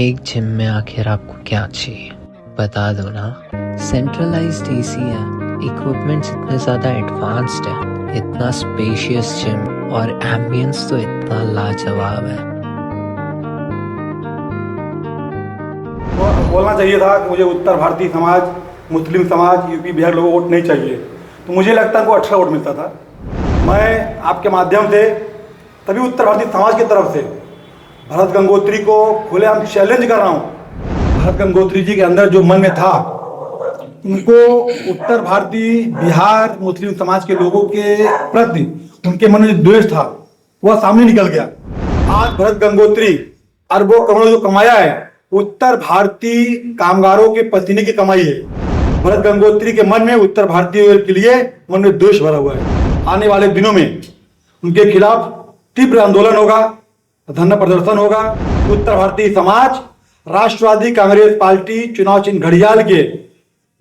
एक जिम में आखिर आपको क्या चाहिए बता दो ना। सेंट्रलाइज्ड एसी है, इक्विपमेंट्स इतने ज़्यादा एडवांस्ड है, इतना स्पेशियस जिम और एम्बियंस तो इतना लाजवाब है। बोलना चाहिए था कि मुझे उत्तर भारतीय समाज, मुस्लिम समाज, यूपी बिहार लोगों को वोट नहीं चाहिए, तो मुझे लगता है उनको 18 वोट मिलता था। मैं आपके माध्यम से तभी उत्तर भारतीय समाज की तरफ से भरत गंगोत्री को खुलेआम चैलेंज कर रहा हूँ। भरत गंगोत्री जी के अंदर जो मन में था, उनको उत्तर भारतीय बिहार मुस्लिम समाज के लोगों के प्रति उनके मन में जो द्वेष था वह सामने निकल गया। आज भरत गंगोत्री अरबों करोड़ों जो कमाया है, उत्तर भारतीय कामगारों के पसीने की कमाई है। भरत गंगोत्री के मन में उत्तर भारतीय के लिए मन में द्वेष भरा हुआ है। आने वाले दिनों में उनके खिलाफ तीव्र आंदोलन होगा, धरना प्रदर्शन होगा। उत्तर भारतीय समाज राष्ट्रवादी कांग्रेस पार्टी चुनाव चिन्ह घड़ियाल के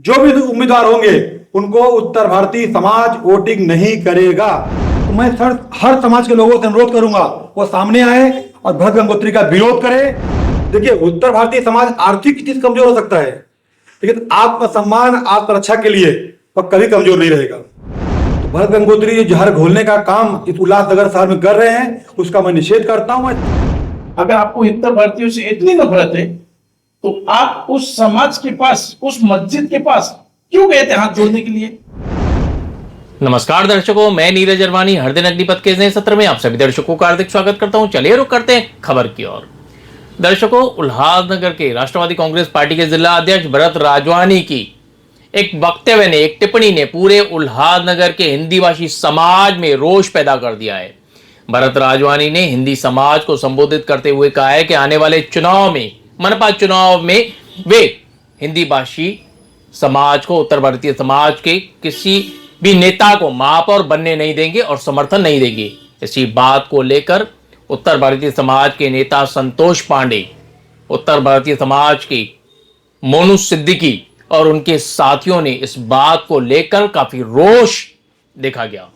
जो भी उम्मीदवार होंगे उनको उत्तर भारतीय समाज वोटिंग नहीं करेगा। तो मैं हर समाज के लोगों से अनुरोध करूंगा वो सामने आए और भरत गंगोत्री का विरोध करे। देखिए, उत्तर भारतीय समाज आर्थिक चीज कमजोर हो सकता है, लेकिन आत्मसम्मान, आत्मरक्षा के लिए वह कभी कमजोर नहीं रहेगा। तो भरत गंगोत्री जो जहर घोलने का काम इस उल्लासनगर शहर में कर रहे हैं, उसका मैं निषेध करता हूं। अगर आपको उत्तर भारतीयों से इतनी नफरत है तो आप उस समाज के पास, उस मस्जिद के पास क्यों गए थे हाथ जोड़ने के लिए? नमस्कार दर्शकों, मैं नीरज अरवानी हर दिन अग्निपथ के नए सत्र में आप सभी दर्शकों का हार्दिक स्वागत करता हूं। चलिए रुक करते हैं खबर की ओर। दर्शकों, उल्लासनगर के राष्ट्रवादी कांग्रेस पार्टी के जिला अध्यक्ष भरत राजवानी की एक वक्तव्य ने, एक टिप्पणी ने पूरे उल्लासनगर के हिंदी भाषी समाज में रोष पैदा कर दिया है। भरत राजवानी ने हिंदी समाज को संबोधित करते हुए कहा है कि आने वाले चुनाव में, मनपा चुनाव में, वे हिंदी भाषी समाज को, उत्तर भारतीय समाज के किसी भी नेता को महापौर बनने नहीं देंगे और समर्थन नहीं देंगे। इसी बात को लेकर उत्तर भारतीय समाज के नेता संतोष पांडे, उत्तर भारतीय समाज के मोनू सिद्दीकी और उनके साथियों ने इस बात को लेकर काफी रोष देखा गया।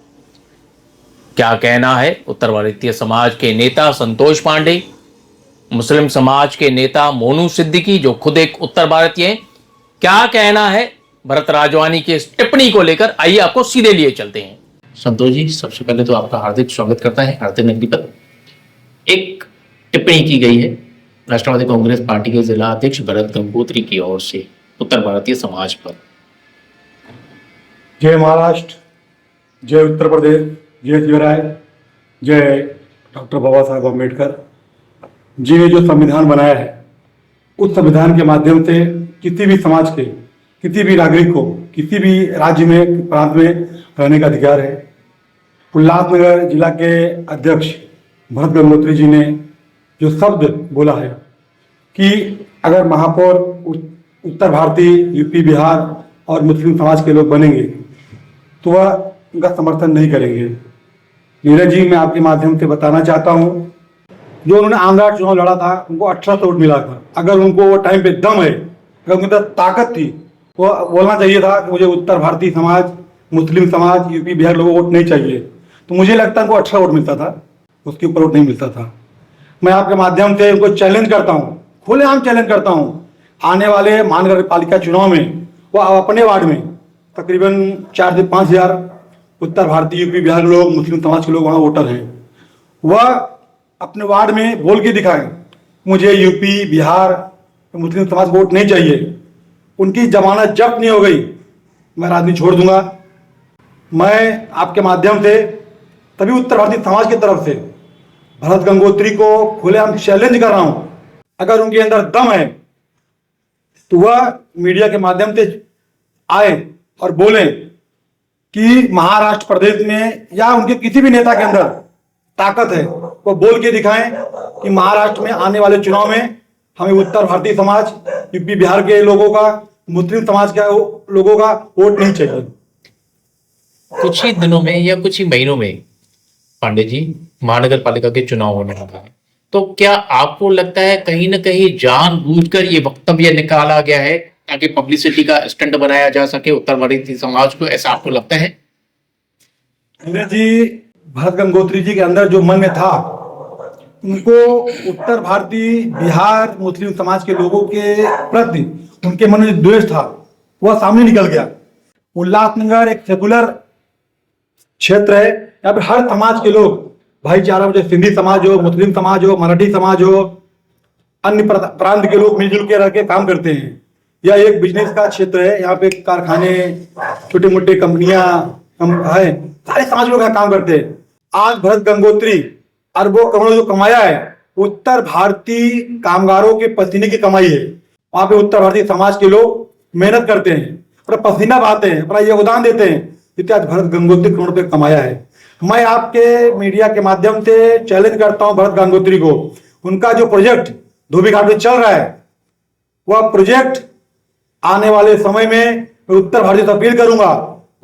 क्या कहना है उत्तर भारतीय समाज के नेता संतोष पांडे, मुस्लिम समाज के नेता मोनू सिद्दीकी जो खुद एक उत्तर भारतीय हैं, क्या कहना है भरत राजवानी के इस टिप्पणी को लेकर, आइए आपको सीधे लिए चलते हैं। संतोष जी, सबसे पहले तो आपका हार्दिक स्वागत करता है हर दिन अग्निपथ। एक टिप्पणी की गई है राष्ट्रवादी कांग्रेस पार्टी के जिला अध्यक्ष भरत गंगोत्री की ओर से उत्तर भारतीय समाज पर। जय महाराष्ट्र, जय उत्तर प्रदेश, जय शिवराय, जय डॉक्टर बाबा साहब अम्बेडकर जी ने जो संविधान बनाया है, उस संविधान के माध्यम से किसी भी समाज के, किसी भी नागरिक को किसी भी राज्य में, प्रांत में रहने का अधिकार है। उल्लासनगर जिला के अध्यक्ष भरत गंगोत्री जी ने जो शब्द बोला है कि अगर महापौर उत्तर भारतीय, यूपी बिहार और मुस्लिम समाज के लोग बनेंगे तो वह उनका समर्थन नहीं करेंगे। नीरज जी, मैं आपके माध्यम से बताना चाहता हूं, जो उन्होंने आंध्रा चुनाव लड़ा था उनको 1800 वोट मिला था। अगर उनको वो टाइम पे दम है, अगर उनके अंदर ताकत थी, वो बोलना चाहिए था कि मुझे उत्तर भारतीय समाज, मुस्लिम समाज, यूपी बिहार लोगों को वोट नहीं चाहिए, तो मुझे लगता है उनको 18 वोट मिलता था, उसके ऊपर वोट नहीं मिलता था। मैं आपके माध्यम से उनको चैलेंज करता हूँ, खुलेआम चैलेंज करता हूँ, आने वाले महानगर पालिका चुनाव में वो अपने वार्ड में तकरीबन 4 से 5 हजार उत्तर भारतीय, यूपी बिहार लोग, मुस्लिम समाज के लोग वहाँ वोटर हैं, वह अपने वार्ड में बोल के दिखाएं मुझे यूपी बिहार मुस्लिम समाज को वोट नहीं चाहिए। उनकी जमानत जब्त नहीं हो गई, मैं राजनीति छोड़ दूंगा। मैं आपके माध्यम से तभी उत्तर भारतीय समाज की तरफ से भरत गंगोत्री को खुलेआम चैलेंज कर रहा हूं। अगर उनके अंदर दम है तो वह मीडिया के माध्यम से आए और बोले कि महाराष्ट्र प्रदेश में या उनके किसी भी नेता के अंदर ताकत है, वो बोल के दिखाएं कि महाराष्ट्र में आने वाले चुनाव में हमें उत्तर भारतीय समाज, यूपी बिहार के लोगों का, मुस्लिम समाज के लोगों का वोट नहीं चाहिए। कुछ ही दिनों में या कुछ ही महीनों में पांडे जी, महानगर पालिका के चुनाव होने वाला है, तो क्या आपको लगता है कहीं ना कहीं जानबूझकर ये वक्तव्य निकाला गया है ताकि पब्लिसिटी का स्टंट बनाया जा सके उत्तर भारतीय समाज को, ऐसा आपको लगता है? जी, भरत गंगोत्री जी के अंदर जो मन में था उनको उत्तर भारतीय बिहार मुस्लिम समाज के लोगों के प्रति उनके मन में जो द्वेष था वह सामने निकल गया। उल्लासनगर एक सेकुलर क्षेत्र है, यहाँ पे हर समाज के लोग भाईचारा, जैसे सिंधी समाज हो, मुस्लिम समाज हो, मराठी समाज हो, अन्य प्रांत के लोग मिलजुल के रह के काम करते हैं। यह एक बिजनेस का क्षेत्र है, यहाँ पे कारखाने, छोटे मोटे कंपनियां है, सारे समाज लोग यहाँ काम करते हैं। आज भरत गंगोत्री अरबों करोड़ों जो कमाया है उत्तर भारतीय कामगारों के पसीने की कमाई है। वहां पे उत्तर भारतीय समाज के लोग मेहनत करते हैं, अपना पसीना बहाते हैं, अपना योगदान देते हैं, जितने आज भरत गंगोत्री करोड़ रुपए कमाया है। मैं आपके मीडिया के माध्यम से चैलेंज करता हूं भरत गंगोत्री को, उनका जो प्रोजेक्ट धोबी घाट में चल रहा है वह प्रोजेक्ट आने वाले समय में मैं उत्तर भारतीय से अपील करूंगा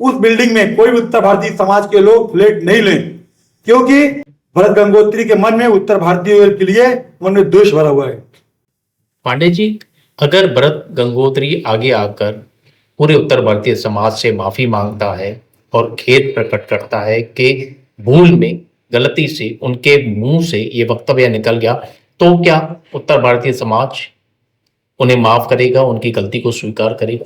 उस बिल्डिंग में कोई भी उत्तर भारतीय समाज के लोग फ्लैट नहीं लें, क्योंकि भरत गंगोत्री के मन में उत्तर भारतीय के लिए मन में द्वेष भरा हुआ है। पांडे जी, अगर भरत गंगोत्री आगे आकर पूरे उत्तर भारतीय समाज से माफी मांगता है और खेद प्रकट करता है कि भूल में, गलती से उनके मुंह से ये वक्तव्य निकल गया, तो क्या उत्तर भारतीय समाज उन्हें माफ करेगा, उनकी गलती को स्वीकार करेगा?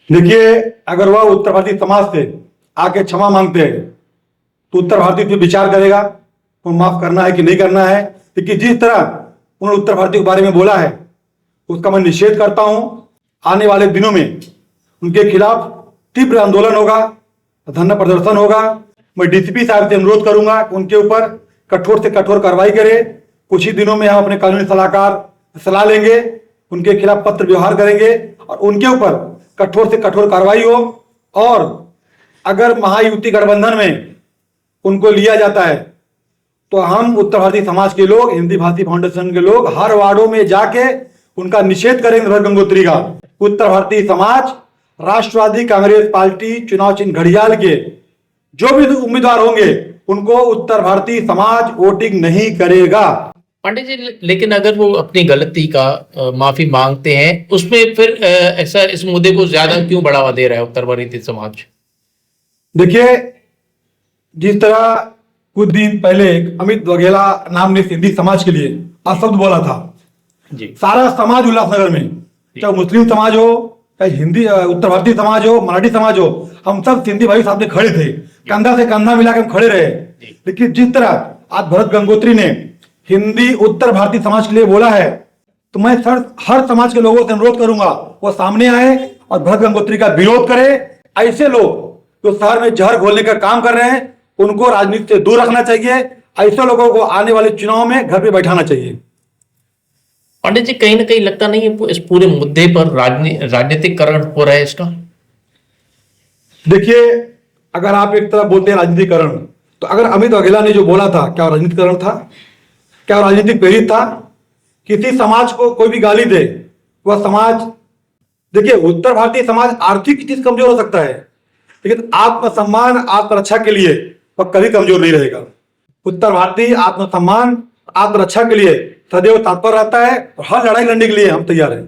देखिए, अगर वह उत्तर भारतीय समाज से आके क्षमा मांगते हैं तो उत्तर भारतीय पे विचार करेगा उनको माफ करना है कि नहीं करना है। लेकिन जिस तरह उन्होंने उत्तर भारतीय के बारे में बोला है उसका मैं निषेध करता हूं। आने वाले दिनों में उनके खिलाफ तीव्र आंदोलन होगा, धरना प्रदर्शन होगा। मैं डीसीपी साहब से अनुरोध करूंगा कि उनके ऊपर कठोर से कठोर कार्रवाई करे। कुछ ही दिनों में हम अपने कानूनी सलाहकार सलाह लेंगे, उनके खिलाफ पत्र व्यवहार करेंगे और उनके ऊपर कठोर से कठोर कार्रवाई हो। और अगर महायुति गठबंधन में उनको लिया जाता है तो हम उत्तर भारतीय समाज के लोग, हिंदी भाषी फाउंडेशन के लोग हर वार्डों में जाके उनका निषेध करेंगे भरत गंगोत्री का। उत्तर भारतीय समाज राष्ट्रवादी कांग्रेस पार्टी चुनाव चिन्ह घड़ियाल के जो भी उम्मीदवार होंगे उनको उत्तर भारतीय समाज वोटिंग नहीं करेगा। पांडे जी, लेकिन अगर वो अपनी गलती का माफी मांगते हैं उसमें फिर ऐसा इस मुद्दे को ज्यादा क्यों बढ़ावा दे रहा है उत्तर भारतीय समाज? देखिए, जिस तरह कुछ दिन पहले अमित वघेला नाम ने सिंधी समाज के लिए अपशब्द बोला था जी, सारा समाज उल्लासनगर में, चाहे मुस्लिम समाज हो, चाहे हिंदी उत्तर भारतीय समाज हो, मराठी समाज हो, हम सब सिंधी भाई साथ में खड़े थे, कंधा से कंधा मिलाकर हम खड़े रहे। लेकिन जिस तरह आज भरत गंगोत्री ने हिंदी उत्तर भारतीय समाज के लिए बोला है तो मैं हर समाज के लोगों से अनुरोध करूंगा वो सामने आए और भरत गंगोत्री का विरोध करे। ऐसे लोग जो शहर में जहर घोलने का काम कर रहे हैं उनको राजनीति से दूर रखना चाहिए। ऐसे लोगों को आने वाले चुनाव में घर पे बैठाना चाहिए। पांडे जी, कहीं ना कहीं लगता नहीं है इस पूरे मुद्दे पर राजनीतिकरण हो रहा है इसका? देखिए, अगर आप एक तरफ बोलते हैं राजनीतिकरण, तो अगर अमित वघेला ने जो बोला था क्या राजनीतिकरण था? क्या राजनीतिक प्रेरित था? किसी समाज को कोई भी गाली दे वह समाज, देखिए उत्तर भारतीय समाज आर्थिक चीज कमजोर हो सकता है लेकिन आत्मसम्मान आत्मरक्षा के लिए वह कभी कमजोर नहीं रहेगा। उत्तर भारतीय आत्मसम्मान आत्मरक्षा के लिए सदैव तत्पर रहता है और हर लड़ाई लड़ने के लिए हम तैयार हैं।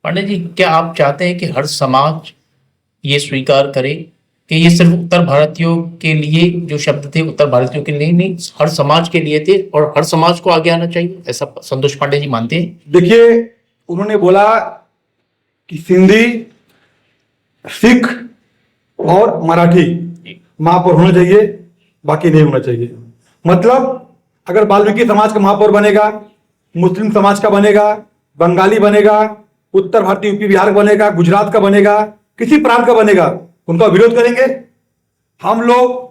पांडे जी, क्या आप चाहते हैं कि हर समाज ये स्वीकार करे कि ये सिर्फ उत्तर भारतीयों के लिए जो शब्द थे उत्तर भारतीयों के लिए नहीं, हर समाज के लिए थे और हर समाज को आगे आना चाहिए, ऐसा संतोष पांडे जी मानते हैं? देखिए, उन्होंने बोला कि सिंधी, सिख और मराठी महापौर होना चाहिए, बाकी नहीं होना चाहिए। मतलब अगर वाल्मीकि समाज का महापौर बनेगा, मुस्लिम समाज का बनेगा, बंगाली बनेगा, उत्तर भारतीय यूपी बिहार का बनेगा, गुजरात का बनेगा, किसी प्रांत का बनेगा, उनका विरोध करेंगे हम लोग।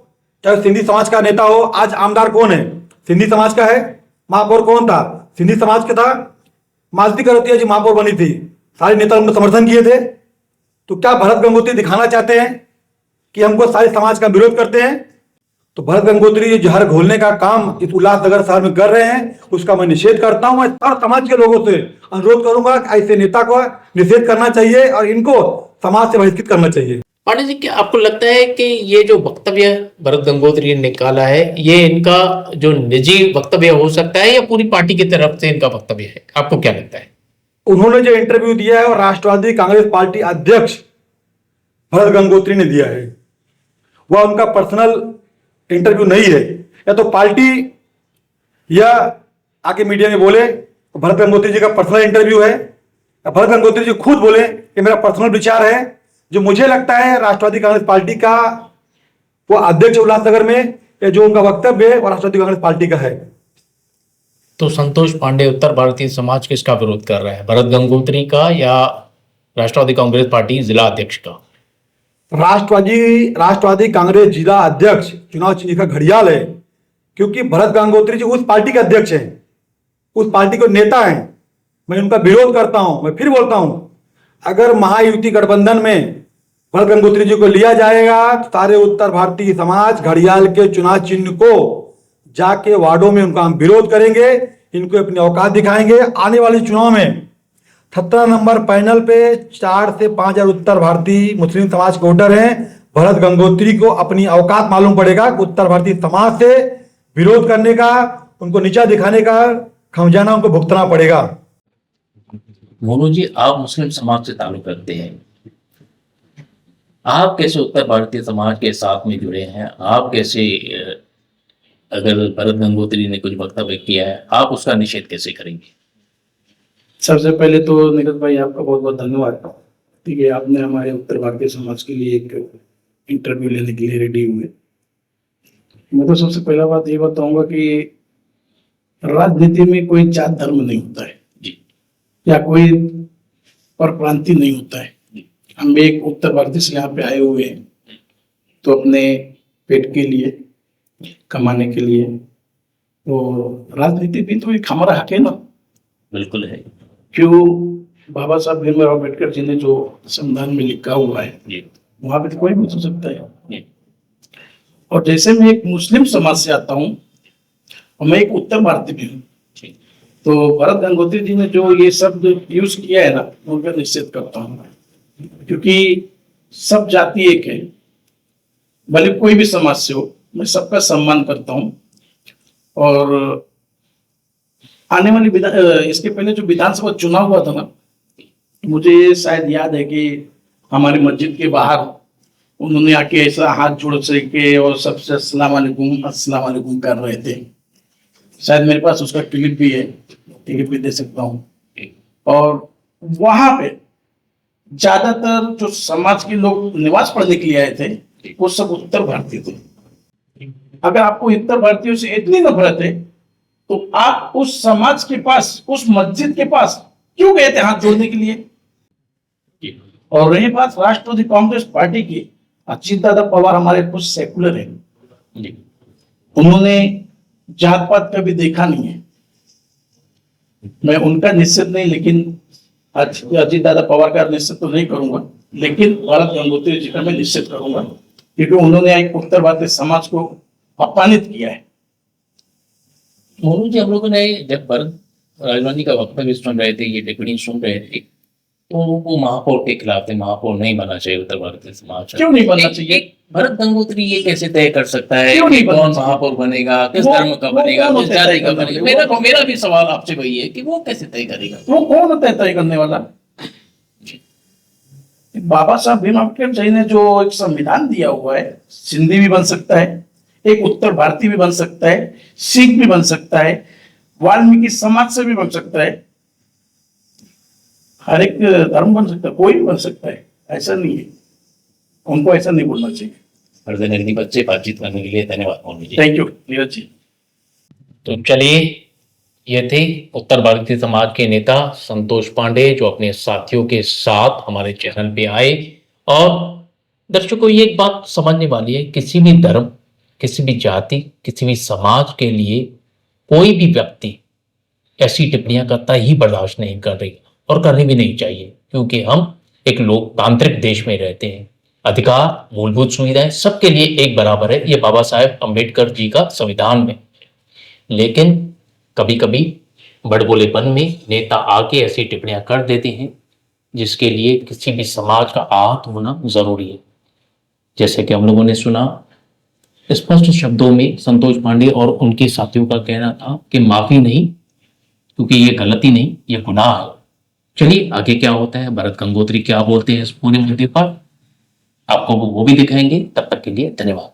चाहे सिंधी समाज का नेता हो, आज आमदार कौन है? सिंधी समाज का है। महापौर कौन था? सिंधी समाज का था। मालती करौतिया जी महापौर बनी थी, सारे नेता उनको समर्थन किए थे। तो क्या भरत गंगोत्री दिखाना चाहते हैं कि हमको सारे समाज का विरोध करते हैं? तो भरत गंगोत्री जो जहर घोलने का काम इस उल्लासनगर शहर में कर रहे हैं उसका मैं निषेध करता हूं। मैं हर समाज के लोगों से अनुरोध करूंगा कि ऐसे नेता को निषेध करना चाहिए और इनको समाज से बहिष्कृत करना चाहिए। पांडे जी, क्या आपको लगता है कि ये जो वक्तव्य भरत गंगोत्री ने निकाला है ये इनका जो निजी वक्तव्य हो सकता है या पूरी पार्टी की तरफ से इनका वक्तव्य है? आपको क्या लगता है? उन्होंने जो इंटरव्यू दिया है और राष्ट्रवादी कांग्रेस पार्टी अध्यक्ष भरत गंगोत्री ने दिया है वह उनका पर्सनल इंटरव्यू नहीं है। या तो पार्टी या आके मीडिया में बोले, भरत गंगोत्री जी का पर्सनल इंटरव्यू है, भरत गंगोत्री जी खुद बोले कि मेरा पर्सनल विचार है। जो मुझे लगता है राष्ट्रवादी कांग्रेस पार्टी का वो अध्यक्ष उल्लासनगर में, या जो उनका वक्तव्य है वो राष्ट्रवादी कांग्रेस पार्टी का है। तो संतोष पांडे उत्तर भारतीय समाज किसका विरोध कर रहा है, भरत गंगोत्री का या राष्ट्रवादी कांग्रेस पार्टी जिला अध्यक्ष का? राष्ट्रवादी कांग्रेस जिला अध्यक्ष चुनाव चिन्ह का घड़ियाल है, क्योंकि भरत गंगोत्री जी उस पार्टी के अध्यक्ष हैं, उस पार्टी के नेता हैं। मैं उनका विरोध करता हूं। मैं फिर बोलता हूं, अगर महायुति गठबंधन में भरत गंगोत्री जी को लिया जाएगा तो सारे उत्तर भारतीय समाज घड़ियाल के चुनाव चिन्ह को जाके वार्डों में उनका हम विरोध करेंगे, इनको अपनी औकात दिखाएंगे। आने वाले चुनाव में 17 नंबर पैनल पे 4 से 5 हजार उत्तर भारतीय मुस्लिम समाज के वोटर हैं। भरत गंगोत्री को अपनी औकात मालूम पड़ेगा कि उत्तर भारतीय समाज से विरोध करने का, उनको नीचा दिखाने का खमजाना उनको भुगतना पड़ेगा। मोनू जी, आप मुस्लिम समाज से ताल्लुक रखते हैं, आप कैसे उत्तर भारतीय समाज के साथ में जुड़े हैं? आप कैसे, अगर भरत गंगोत्री ने कुछ वक्तव्य किया है, आप उसका निषेध कैसे करेंगे? सबसे पहले तो नीरज भाई आपका बहुत बहुत धन्यवाद, ठीक है, आपने हमारे उत्तर भारतीय समाज के लिए एक इंटरव्यू लेने के लिए रेडी हुए। मैं तो सबसे पहला बात ये बताऊंगा कि राजनीति में कोई जात धर्म नहीं होता है जी, या कोई परप्रांति नहीं होता है। हम एक उत्तर भारतीय से यहाँ पे आए हुए हैं तो अपने पेट के लिए, कमाने के लिए, तो राजनीति भी तो एक हमारा हक है ना। बिल्कुल है। क्यों, बाबा साहब भीमराव अम्बेडकर जी ने जो संविधान में लिखा हुआ है जी, वहां पे तो कोई भी हो सकता है। जी, और जैसे मैं एक मुस्लिम समाज से आता हूँ और मैं एक उत्तर भारतीय भी हूँ, जी, तो भरत गंगोत्री जी ने जो ये शब्द यूज किया है ना, उनका निषेध करता हूँ, क्योंकि सब जाति एक है, भले कोई भी समाज से हो, मैं सबका सम्मान करता हूँ। और आने वाली इसके पहले जो विधानसभा चुनाव हुआ था ना, मुझे शायद याद है कि हमारी मस्जिद के बाहर उन्होंने आके ऐसा हाथ जोड़ के और सबसे अस्सलाम वालेकुम कर रहे थे। शायद मेरे पास उसका क्लिप भी है, टिकट भी दे सकता हूँ। और वहां पे ज्यादातर जो समाज के लोग निवास पढ़ने के लिए आए थे वो सब उत्तर भारतीय थे। अगर आपको उत्तर भारतीयों से इतनी नफरत है तो आप उस समाज के पास, उस मस्जिद के पास क्यों गए थे हाथ जोड़ने के लिए? और रही बात राष्ट्रवादी कांग्रेस पार्टी की, अजीत दादा पवार हमारे कुछ सेकुलर है, उन्होंने जात पात कभी देखा नहीं है। मैं उनका निषेध नहीं, लेकिन अजीत दादा पवार का निषेध तो नहीं करूंगा, लेकिन भरत गंगोत्री जी का मैं निषेध करूंगा, क्योंकि उन्होंने एक उत्तर भारतीय समाज को अपमानित किया है। मोनू जी, हम लोगों ने जब भरत राजवानी का वक्तव्य सुन रहे थे, ये टिप्पणी सुन रहे थे, तो वो महापौर के खिलाफ थे, महापौर नहीं बनना चाहिए उत्तर भारतीय समाज। क्यों नहीं बनना चाहिए? भरत गंगोत्री ये कैसे तय कर सकता है क्यों नहीं कि बनना कौन चाहिए? महापौर बनेगा, किस धर्म का बनेगा, किस जाति का बनेगा? मेरा भी सवाल आपसे वही है कि वो कैसे तय करेगा? वो कौन होता है तय करने वाला? बाबा साहब भीमराव अम्बेडकर जी ने जो एक संविधान दिया हुआ है, सिंधी भी बन सकता है, एक उत्तर भारतीय भी बन सकता है, सिख भी बन सकता है, वाल्मीकि समाज से भी बन सकता है, हर एक धर्म बन सकता है, कोई भी बन सकता है, ऐसा नहीं है। उनको ऐसा नहीं बोलना चाहिए। हरदनगनी बच्चे बातचीत करने के लिए धन्यवाद मोनू जी। Thank you Neeraj ji. तो चलिए, ये थे उत्तर भारतीय समाज के नेता संतोष पांडे, जो अपने साथियों के साथ हमारे चैनल पे आए। और दर्शकों, ये एक बात समझने वाली है, किसी भी धर्म, किसी भी जाति, किसी भी समाज के लिए कोई भी व्यक्ति ऐसी टिप्पणियां करता ही बर्दाश्त नहीं कर रही, और करनी भी नहीं चाहिए, क्योंकि हम एक लोकतांत्रिक देश में रहते हैं। अधिकार, मूलभूत सुविधाएं सबके लिए एक बराबर है, ये बाबा साहेब अम्बेडकर जी का संविधान में। लेकिन कभी कभी बड़बोलेपन में नेता आके ऐसी टिप्पणियां कर देते हैं जिसके लिए किसी भी समाज का आहत होना जरूरी है। जैसे कि हम लोगों ने सुना, स्पष्ट शब्दों में संतोष पांडे और उनके साथियों का कहना था कि माफी नहीं, क्योंकि ये गलती नहीं, ये गुनाह है। चलिए आगे क्या होता है, भरत गंगोत्री क्या बोलते हैं इस पूरे मुद्दे पर, आपको वो भी दिखाएंगे। तब तक के लिए धन्यवाद।